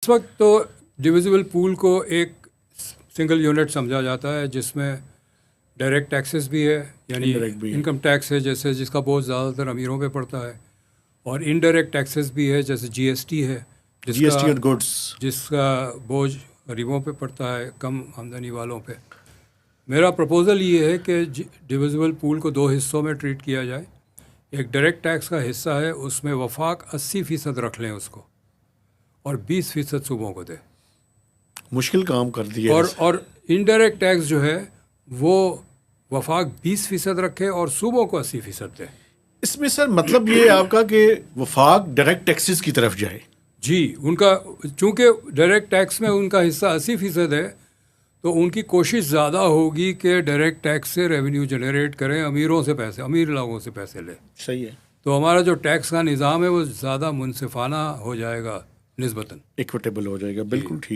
اس وقت تو ڈویزیبل پول کو ایک سنگل یونٹ سمجھا جاتا ہے جس میں ڈائریکٹ ٹیکسز بھی ہے، یعنی انکم ٹیکس ہے جیسے جس کا بوجھ زیادہ تر امیروں پہ پڑتا ہے، اور انڈائریکٹ ٹیکسز بھی ہے جیسے جی ایس ٹی ہے جس کا بوجھ غریبوں پہ پڑتا ہے، کم آمدنی والوں پہ۔ میرا پروپوزل یہ ہے کہ ڈویزیبل پول کو 2 حصوں میں ٹریٹ کیا جائے۔ ایک ڈائریکٹ ٹیکس کا حصہ ہے، اس میں وفاق 80% رکھ لیں اس کو، اور 20% صوبوں کو دے۔ مشکل کام کر دیا۔ اور انڈائریکٹ ٹیکس جو ہے وہ وفاق 20% رکھے اور صوبوں کو 80% دے۔ اس میں سر مطلب یہ آپ کا کہ وفاق ڈائریکٹ ٹیکسز کی طرف جائے؟ جی، ان کا چونکہ ڈائریکٹ ٹیکس میں ان کا حصہ 80% ہے، تو ان کی کوشش زیادہ ہوگی کہ ڈائریکٹ ٹیکس سے ریونیو جنریٹ کریں، امیروں سے پیسے، امیر لوگوں سے پیسے لیں۔ صحیح ہے۔ تو ہمارا جو ٹیکس کا نظام ہے وہ زیادہ منصفانہ ہو جائے گا، نسبتاً ایکویٹیبل ہو جائے گا۔ بالکل ٹھیک۔